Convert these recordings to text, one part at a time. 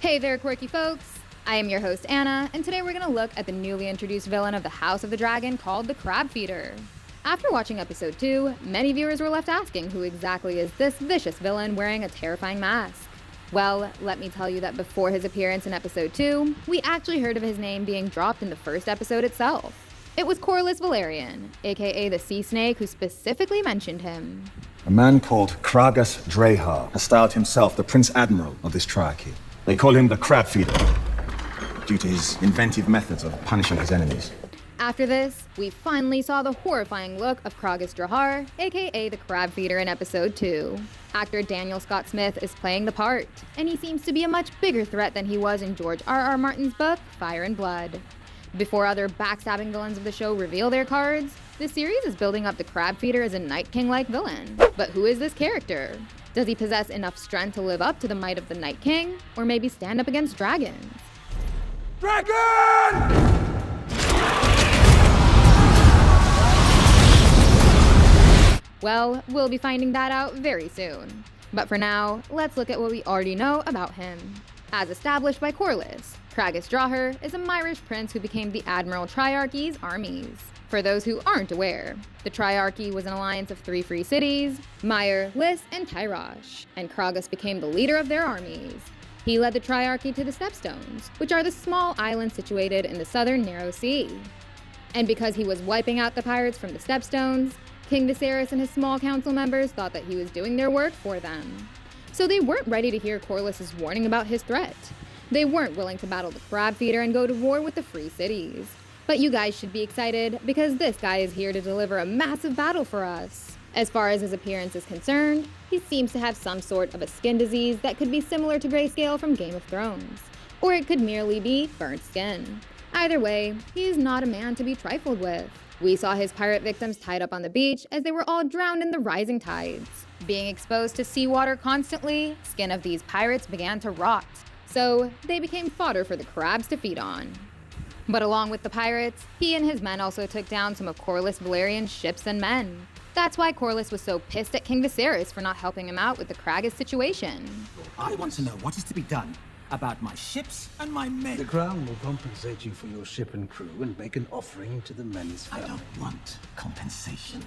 Hey there, quirky folks! I am your host, Anna, and today we're going to look at the newly introduced villain of the House of the Dragon called the Crabfeeder. After watching episode 2, many viewers were left asking who exactly is this vicious villain wearing a terrifying mask. Well, let me tell you that before his appearance in episode 2, we actually heard of his name being dropped in the first episode itself. It was Corlys Velaryon, aka the Sea Snake, who specifically mentioned him. A man called Craghas Drahar has styled himself the Prince Admiral of this triarchy. They call him the Crabfeeder, due to his inventive methods of punishing his enemies. After this, we finally saw the horrifying look of Craghas Drahar, aka the Crabfeeder in episode 2. Actor Daniel Scott Smith is playing the part, and he seems to be a much bigger threat than he was in George R.R. Martin's book, Fire and Blood. Before other backstabbing villains of the show reveal their cards, the series is building up the Crabfeeder as a Night King-like villain. But who is this character? Does he possess enough strength to live up to the might of the Night King, or maybe stand up against dragons? Dragon! Well, we'll be finding that out very soon. But for now, let's look at what we already know about him. As established by Corlys, Craghas Drahar is a Myrish prince who became the Admiral Triarchy's armies. For those who aren't aware, the Triarchy was an alliance of 3 free cities, Myr, Lys, and Tyrosh, and Craghas became the leader of their armies. He led the Triarchy to the Stepstones, which are the small islands situated in the southern Narrow Sea. And because he was wiping out the pirates from the Stepstones, King Viserys and his small council members thought that he was doing their work for them. So they weren't ready to hear Corlys' warning about his threat. They weren't willing to battle the Crabfeeder and go to war with the free cities. But you guys should be excited, because this guy is here to deliver a massive battle for us. As far as his appearance is concerned, he seems to have some sort of a skin disease that could be similar to Grayscale from Game of Thrones. Or it could merely be burnt skin. Either way, he is not a man to be trifled with. We saw his pirate victims tied up on the beach as they were all drowned in the rising tides. Being exposed to seawater constantly, skin of these pirates began to rot. So they became fodder for the crabs to feed on. But along with the pirates, he and his men also took down some of Corlys Velaryon's ships and men. That's why Corlys was so pissed at King Viserys for not helping him out with the Craghas situation. I want to know what is to be done about my ships and my men. The Crown will compensate you for your ship and crew and make an offering to the men's family. I don't want compensation.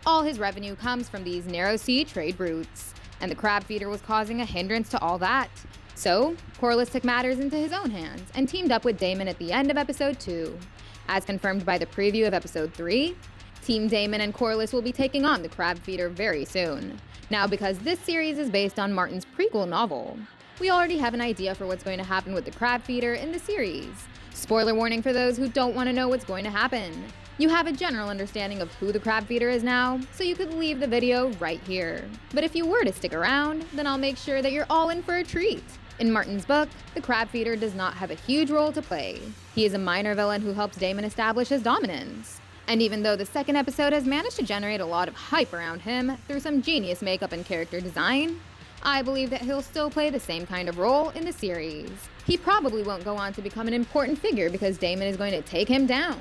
All his revenue comes from these narrow sea trade routes, and the Crabfeeder was causing a hindrance to all that. So, Corlys took matters into his own hands and teamed up with Daemon at the end of episode 2. As confirmed by the preview of episode 3, Team Daemon and Corlys will be taking on the Crabfeeder very soon. Now, because this series is based on Martin's prequel novel, we already have an idea for what's going to happen with the Crabfeeder in the series. Spoiler warning for those who don't want to know what's going to happen. You have a general understanding of who the Crabfeeder is now, so you could leave the video right here. But if you were to stick around, then I'll make sure that you're all in for a treat. In Martin's book, the Crabfeeder does not have a huge role to play. He is a minor villain who helps Daemon establish his dominance. And even though the second episode has managed to generate a lot of hype around him through some genius makeup and character design, I believe that he'll still play the same kind of role in the series. He probably won't go on to become an important figure because Daemon is going to take him down.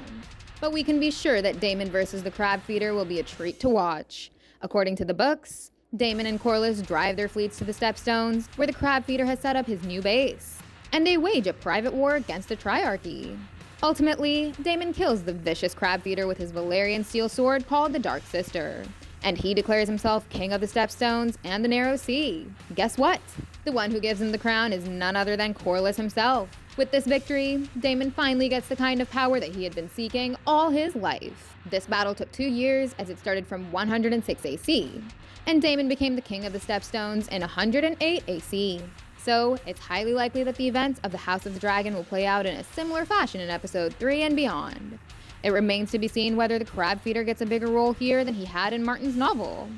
But we can be sure that Daemon versus the Crabfeeder will be a treat to watch. According to the books, Daemon and Corlys drive their fleets to the Stepstones, where the Crabfeeder has set up his new base, and they wage a private war against the Triarchy. Ultimately, Daemon kills the vicious Crabfeeder with his Valyrian steel sword called the Dark Sister, and he declares himself king of the Stepstones and the Narrow Sea. Guess what? The one who gives him the crown is none other than Corlys himself. With this victory, Daemon finally gets the kind of power that he had been seeking all his life. This battle took 2 years, as it started from 106 AC, and Daemon became the king of the Stepstones in 108 AC. So, it's highly likely that the events of the House of the Dragon will play out in a similar fashion in episode 3 and beyond. It remains to be seen whether the Crabfeeder gets a bigger role here than he had in Martin's novel.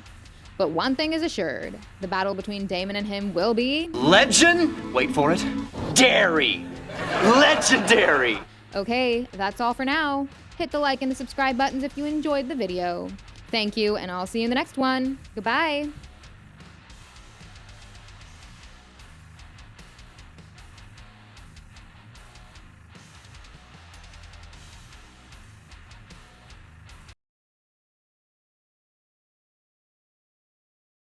But one thing is assured, the battle between Daemon and him will be... Legend? Wait for it. Dairy! Legendary! Okay, that's all for now. Hit the like and the subscribe buttons if you enjoyed the video. Thank you, and I'll see you in the next one. Goodbye!